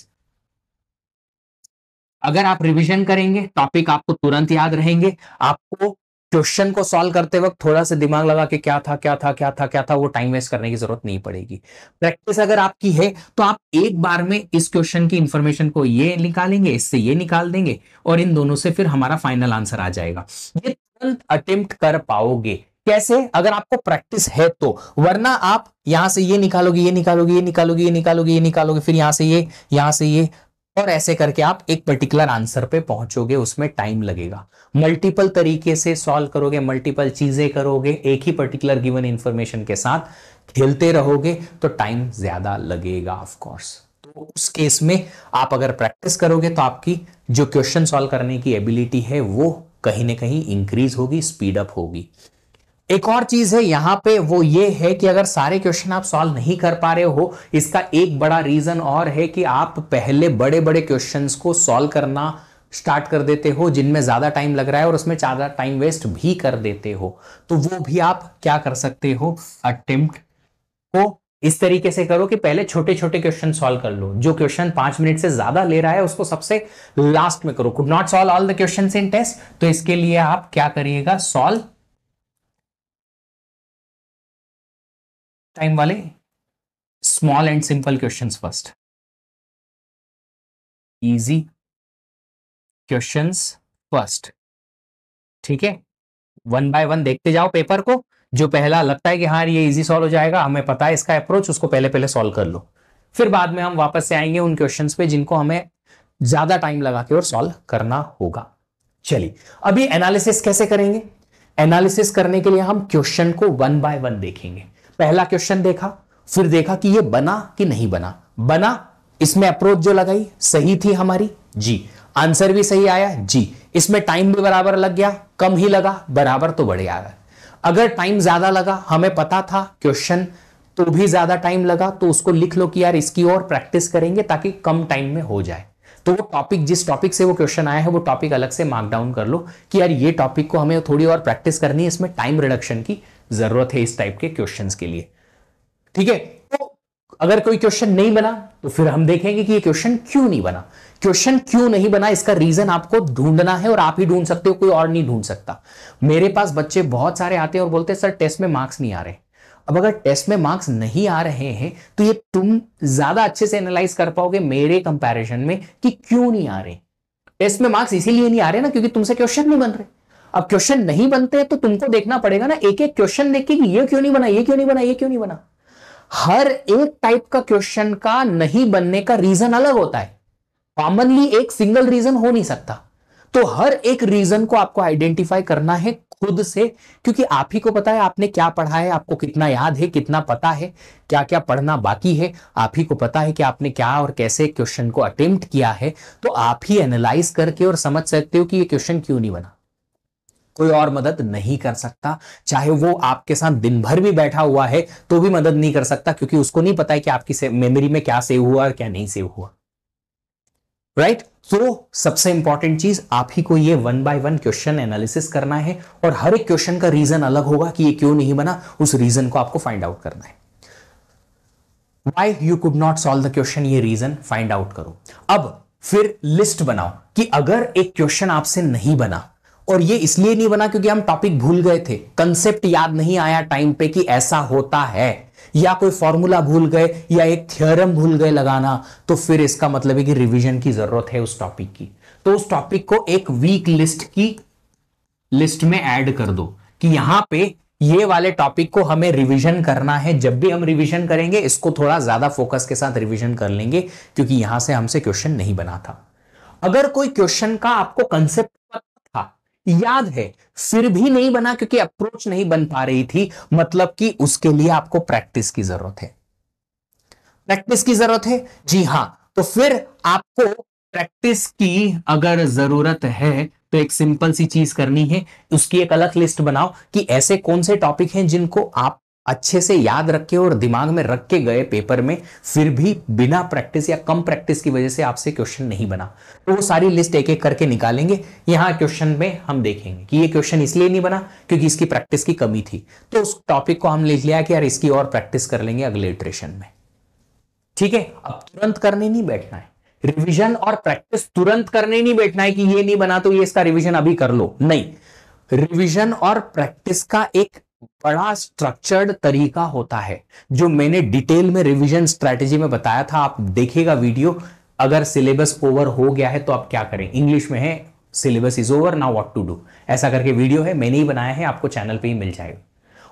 अगर आप रिवीजन करेंगे टॉपिक आपको तुरंत याद रहेंगे। आपको क्वेश्चन को सॉल्व करते वक्त थोड़ा सा दिमाग लगा के क्या था क्या था क्या था क्या था, वो टाइम वेस्ट करने की जरूरत नहीं पड़ेगी। प्रैक्टिस अगर आपकी है तो आप एक बार में इस क्वेश्चन की इंफॉर्मेशन को ये निकालेंगे, इससे ये निकाल देंगे और इन दोनों से फिर हमारा फाइनल आंसर आ जाएगा। ये तुरंत अटेम्प्ट कर पाओगे कैसे? अगर आपको प्रैक्टिस है तो, वरना आप यहां से ये निकालोगे, ये निकालोगे, ये निकालोगे, ये निकालोगे, ये निकालोगे, फिर यहां से ये, यहां से ये, और ऐसे करके आप एक पर्टिकुलर आंसर पे पहुंचोगे, उसमें टाइम लगेगा। मल्टीपल तरीके से सॉल्व करोगे, मल्टीपल चीजें करोगे, एक ही पर्टिकुलर गिवन इंफॉर्मेशन के साथ खेलते रहोगे तो टाइम ज्यादा लगेगा ऑफ कोर्स। तो उस केस में आप अगर प्रैक्टिस करोगे तो आपकी जो क्वेश्चन सॉल्व करने की एबिलिटी है वो कहीं ना कहीं इंक्रीज होगी, स्पीड अप होगी। एक और चीज है यहां पे, वो ये है कि अगर सारे क्वेश्चन आप सॉल्व नहीं कर पा रहे हो, इसका एक बड़ा रीजन और है कि आप पहले बड़े बड़े क्वेश्चंस को सॉल्व करना स्टार्ट कर देते हो जिनमें ज्यादा टाइम लग रहा है और उसमें ज्यादा टाइम वेस्ट भी कर देते हो। तो वो भी आप क्या कर सकते हो, अटेम्प्ट को इस तरीके से करो कि पहले छोटे छोटे क्वेश्चन सॉल्व कर लो। जो क्वेश्चन 5 मिनट से ज्यादा ले रहा है उसको सबसे लास्ट में करो। Could not solve all the questions in test, तो इसके लिए आप क्या करिएगा, सॉल्व टाइम वाले small and simple questions first, easy questions first. ठीक है, वन बाय वन देखते जाओ पेपर को। जो पहला लगता है कि हाँ ये इजी सॉल्व हो जाएगा, हमें पता है इसका अप्रोच, उसको पहले पहले सॉल्व कर लो। फिर बाद में हम वापस से आएंगे उन क्वेश्चंस पे जिनको हमें ज्यादा टाइम लगा के और सॉल्व करना होगा। चलिए अभी एनालिसिस कैसे करेंगे। एनालिसिस करने के लिए हम क्वेश्चन को वन बाय वन देखेंगे। पहला क्वेश्चन देखा, फिर देखा कि ये बना कि नहीं बना। बना, इसमें अप्रोच जो लगाई सही थी हमारी, जी। आंसर भी सही आया, जी। इसमें टाइम भी बराबर लग गया, कम ही लगा, बराबर तो बढ़िया आ गया। अगर टाइम ज्यादा लगा, हमें पता था क्वेश्चन तो भी ज्यादा टाइम लगा, तो उसको लिख लो कि यार इसकी और प्रैक्टिस करेंगे ताकि कम टाइम में हो जाए। तो वो टॉपिक, जिस टॉपिक से वो क्वेश्चन आया है वो टॉपिक अलग से मार्क डाउन कर लो कि यार ये टॉपिक को हमें थोड़ी और प्रैक्टिस करनी है, इसमें टाइम रिडक्शन की जरूरत है इस टाइप के क्वेश्चंस के लिए। ठीक है, तो अगर कोई क्वेश्चन नहीं बना तो फिर हम देखेंगे कि ये क्वेश्चन क्यों नहीं बना। क्वेश्चन क्यों नहीं बना इसका रीजन आपको ढूंढना है और आप ही ढूंढ सकते हो, कोई और नहीं ढूंढ सकता। मेरे पास बच्चे बहुत सारे आते हैं और बोलते हैं सर टेस्ट में मार्क्स नहीं आ रहे। अब अगर टेस्ट में मार्क्स नहीं आ रहे हैं तो ये तुम ज्यादा अच्छे से एनालाइज कर पाओगे मेरे कंपैरिजन में कि क्यों नहीं आ रहे। टेस्ट में मार्क्स इसीलिए नहीं आ रहे ना क्योंकि तुमसे क्वेश्चन नहीं बन रहे। अब क्वेश्चन नहीं बनते तो तुमको देखना पड़ेगा ना एक एक क्वेश्चन देख के कि ये क्यों नहीं बना, ये क्यों नहीं बना, ये क्यों नहीं बना। हर एक टाइप का क्वेश्चन का नहीं बनने का रीजन अलग होता है। कॉमनली एक सिंगल रीजन हो नहीं सकता। तो हर एक रीजन को आपको आइडेंटिफाई करना है खुद से, क्योंकि आप ही को पता है आपने क्या पढ़ा है, आपको कितना याद है, कितना पता है, क्या क्या पढ़ना बाकी है। आप ही को पता है कि आपने क्या और कैसे क्वेश्चन को अटेम्प्ट किया है। तो आप ही एनालाइज करके और समझ सकते हो कि ये क्वेश्चन क्यों नहीं बना। कोई और मदद नहीं कर सकता। चाहे वो आपके साथ दिन भर भी बैठा हुआ है तो भी मदद नहीं कर सकता, क्योंकि उसको नहीं पता है कि आपकी मेमोरी में क्या सेव हुआ और क्या नहीं सेव हुआ। राइट? तो सबसे इंपॉर्टेंट चीज, आप ही को ये 1 बाय 1 क्वेश्चन एनालिसिस करना है, और हर एक क्वेश्चन का रीजन अलग होगा कि ये क्यों नहीं बना, उस रीजन को आपको फाइंड आउट करना है। Why you could not solve the question, ये रीजन फाइंड आउट करो। अब फिर लिस्ट बनाओ कि अगर एक क्वेश्चन आपसे नहीं बना, और ये इसलिए नहीं बना क्योंकि हम टॉपिक भूल गए थे, कंसेप्ट याद नहीं आया टाइम पे कि ऐसा होता है, या कोई फॉर्मूला भूल गए, या एक थ्योरम भूल गए लगाना, तो फिर इसका मतलब है कि रिवीजन की जरूरत है उस टॉपिक की। तो उस टॉपिक को एक वीक लिस्ट की लिस्ट में ऐड कर दो कि यहां पे ये वाले टॉपिक को हमें रिवीजन करना है। जब भी हम रिवीजन करेंगे इसको थोड़ा ज्यादा फोकस के साथ रिवीजन कर लेंगे, क्योंकि यहां से हमसे क्वेश्चन नहीं बना था। अगर कोई क्वेश्चन का आपको कंसेप्ट पता था, याद है, फिर भी नहीं बना क्योंकि अप्रोच नहीं बन पा रही थी, मतलब कि उसके लिए आपको प्रैक्टिस की जरूरत है। प्रैक्टिस की जरूरत है, जी हां। तो फिर आपको प्रैक्टिस की अगर जरूरत है तो एक सिंपल सी चीज करनी है, उसकी एक अलग लिस्ट बनाओ कि ऐसे कौन से टॉपिक हैं जिनको आप अच्छे से याद रखे और दिमाग में रख के गए पेपर में, फिर भी बिना प्रैक्टिस या कम प्रैक्टिस की वजह से आपसे क्वेश्चन नहीं बना। तो वो सारी लिस्ट एक एक करके निकालेंगे। यहां क्वेश्चन में हम देखेंगे कि ये क्वेश्चन इसलिए नहीं बना क्योंकि इसकी प्रैक्टिस की कमी थी, तो उस टॉपिक को हम लिख लिया कि यार इसकी और प्रैक्टिस कर लेंगे अगले इटरेशन में। ठीक है? अब तुरंत करने नहीं बैठना है, रिवीजन और प्रैक्टिस तुरंत करने नहीं बैठना है कि ये नहीं बना तो ये इसका रिवीजन अभी कर लो, नहीं। रिवीजन और प्रैक्टिस का एक बड़ा स्ट्रक्चर्ड तरीका होता है, जो मैंने डिटेल में रिवीजन स्ट्रैटेजी में बताया था। आप देखिएगा वीडियो। अगर सिलेबस ओवर हो गया है तो आप क्या करें, इंग्लिश में है, syllabus is over now what to do, ऐसा करके वीडियो है, मैंने ही बनाया है, आपको चैनल पे ही मिल जाएगा।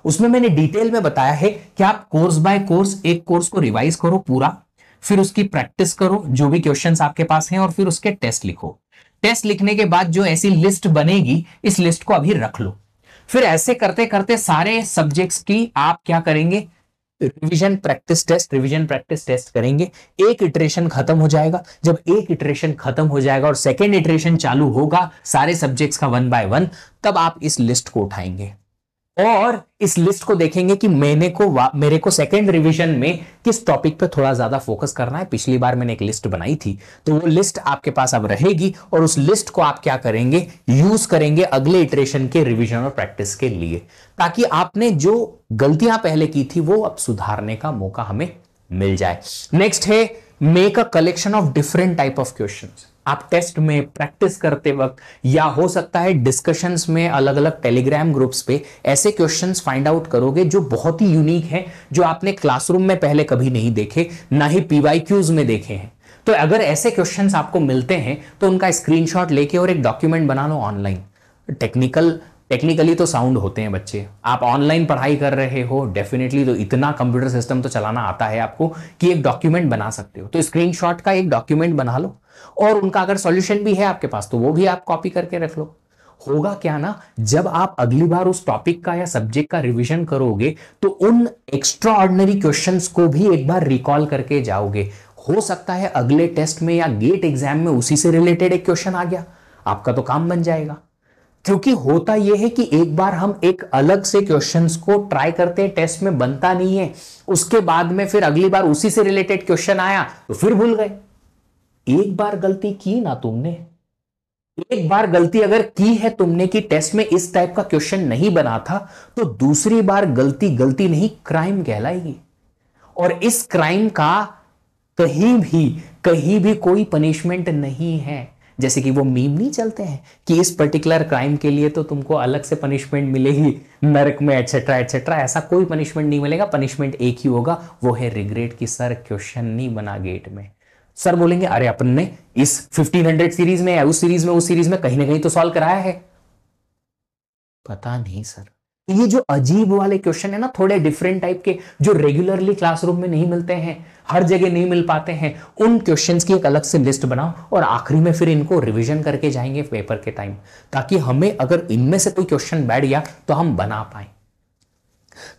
उसमें मैंने डिटेल में बताया है कि आप कोर्स बाय कोर्स एक कोर्स को रिवाइज करो पूरा, फिर उसकी प्रैक्टिस करो जो भी क्वेश्चंस आपके पास हैं, और फिर उसके टेस्ट लिखो। टेस्ट लिखने के बाद जो ऐसी लिस्ट बनेगी, इस लिस्ट को अभी रख लो। फिर ऐसे करते करते सारे सब्जेक्ट्स की आप क्या करेंगे, revision practice test, revision practice test करेंगे। एक इटरेशन खत्म हो जाएगा। जब एक इटरेशन खत्म हो जाएगा और सेकेंड इटरेशन चालू होगा सारे सब्जेक्ट्स का 1 बाय 1, तब आप इस लिस्ट को उठाएंगे और इस लिस्ट को देखेंगे कि मेरे को सेकेंड रिवीजन में किस टॉपिक पे थोड़ा ज्यादा फोकस करना है। पिछली बार मैंने एक लिस्ट बनाई थी, तो वो लिस्ट आपके पास अब रहेगी, और उस लिस्ट को आप क्या करेंगे, यूज करेंगे अगले इटरेशन के रिवीजन और प्रैक्टिस के लिए, ताकि आपने जो गलतियां पहले की थी वो अब सुधारने का मौका हमें मिल जाए। नेक्स्ट है make a collection of different type of questions. आप टेस्ट में प्रैक्टिस करते वक्त, या हो सकता है डिस्कशंस में, अलग अलग टेलीग्राम ग्रुप्स पे ऐसे क्वेश्चंस फाइंड आउट करोगे जो बहुत ही यूनिक है, जो आपने क्लासरूम में पहले कभी नहीं देखे, ना ही पीवाईक्यूज में देखे हैं। तो अगर ऐसे क्वेश्चंस आपको मिलते हैं तो उनका स्क्रीनशॉट लेके और एक डॉक्यूमेंट बना लो ऑनलाइन। टेक्निकली तो साउंड होते हैं बच्चे, आप ऑनलाइन पढ़ाई कर रहे हो, डेफिनेटली तो इतना कंप्यूटर सिस्टम तो चलाना आता है आपको कि एक डॉक्यूमेंट बना सकते हो। तो स्क्रीनशॉट का एक डॉक्यूमेंट बना लो, और उनका अगर सॉल्यूशन भी है आपके पास तो वो भी आप कॉपी करके रख लो। होगा क्या ना, जब आप अगली बार उस टॉपिक का या सब्जेक्ट का रिवीजन करोगे तो उन एक्स्ट्रा ऑर्डिनरी क्वेश्चंस को भी एक बार रिकॉल करके जाओगे। हो सकता है अगले टेस्ट में या गेट एग्जाम में उसी से रिलेटेड एक क्वेश्चन आ गया, आपका तो काम बन जाएगा। क्योंकि होता यह है कि एक बार हम एक अलग से क्वेश्चंस को ट्राई करते हैं, टेस्ट में बनता नहीं है, उसके बाद में फिर अगली बार उसी से रिलेटेड क्वेश्चन आया तो फिर भूल गए। एक बार गलती की ना तुमने, एक बार गलती अगर की है तुमने कि टेस्ट में इस टाइप का क्वेश्चन नहीं बना था, तो दूसरी बार गलती नहीं, क्राइम कहलाएगी। और इस क्राइम का कहीं भी कोई पनिशमेंट नहीं है। जैसे कि वो मीम नहीं चलते हैं कि इस पर्टिकुलर क्राइम के लिए तो तुमको अलग से पनिशमेंट मिलेगी नरक में, एटसेट्रा एटसेट्रा। ऐसा कोई पनिशमेंट नहीं मिलेगा। पनिशमेंट एक ही होगा, वो है रिग्रेट की सर क्वेश्चन नहीं बना गेट में। सर बोलेंगे अरे अपन ने इस 1500 सीरीज में या उस सीरीज में कहीं ना कहीं तो सॉल्व कराया है। पता नहीं सर। ये जो अजीब वाले क्वेश्चन है ना, थोड़े डिफरेंट टाइप के, जो रेगुलरली क्लासरूम में नहीं मिलते हैं, हर जगह नहीं मिल पाते हैं, उन क्वेश्चंस की एक अलग से लिस्ट बनाओ और आखिरी में फिर इनको रिवीजन करके जाएंगे पेपर के टाइम, ताकि हमें अगर इनमें से कोई क्वेश्चन बैठ गया तो हम बना पाए।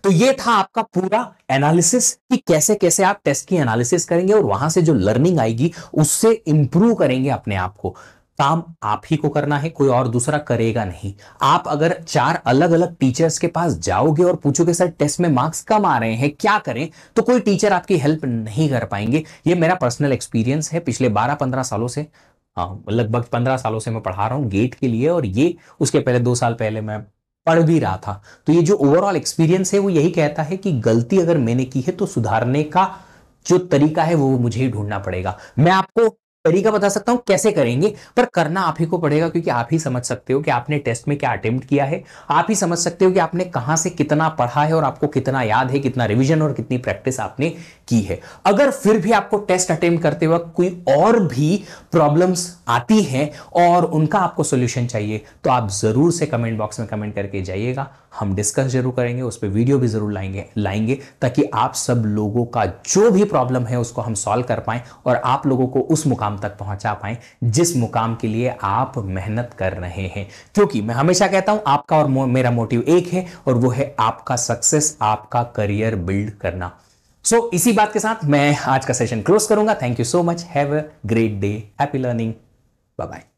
तो ये था आपका पूरा एनालिसिस कि कैसे कैसे आप टेस्ट की एनालिसिस करेंगे और वहां से जो लर्निंग आएगी उससे इंप्रूव करेंगे अपने आप को। काम आप ही को करना है, कोई और दूसरा करेगा नहीं। आप अगर 4 अलग अलग टीचर्स के पास जाओगे और पूछोगे सर टेस्ट में मार्क्स कम आ रहे हैं क्या करें, तो कोई टीचर आपकी हेल्प नहीं कर पाएंगे। ये मेरा पर्सनल एक्सपीरियंस है पिछले 12-15 सालों से। हाँ, लगभग 15 सालों से मैं पढ़ा रहा हूँ गेट के लिए, और ये उसके पहले 2 साल पहले मैं पढ़ भी रहा था। तो ये जो ओवरऑल एक्सपीरियंस है वो यही कहता है कि गलती अगर मैंने की है तो सुधारने का जो तरीका है वो मुझे ही ढूंढना पड़ेगा। मैं आपको तरीका बता सकता हूं कैसे करेंगे, पर करना आप ही को पड़ेगा, क्योंकि आप ही समझ सकते हो कि आपने टेस्ट में क्या अटेम्प्ट किया है। आप ही समझ सकते हो कि आपने कहां से कितना पढ़ा है और आपको कितना याद है, कितना रिवीजन और कितनी प्रैक्टिस आपने की है। अगर फिर भी आपको टेस्ट अटेम्प्ट करते वक्त कोई और भी प्रॉब्लम्स आती हैं और उनका आपको सॉल्यूशन चाहिए, तो आप जरूर से कमेंट बॉक्स में कमेंट करके जाइएगा। हम डिस्कस जरूर करेंगे, उस पर वीडियो भी जरूर लाएंगे ताकि आप सब लोगों का जो भी प्रॉब्लम है उसको हम सॉल्व कर पाएं और आप लोगों को उस मुकाम तक पहुंचा पाएं जिस मुकाम के लिए आप मेहनत कर रहे हैं। क्योंकि मैं हमेशा कहता हूं आपका और मेरा मोटिव एक है, और वो है आपका सक्सेस, आपका करियर बिल्ड करना। सो इसी बात के साथ मैं आज का सेशन क्लोज करूंगा। Thank you so much, have a great day, happy learning, bye bye.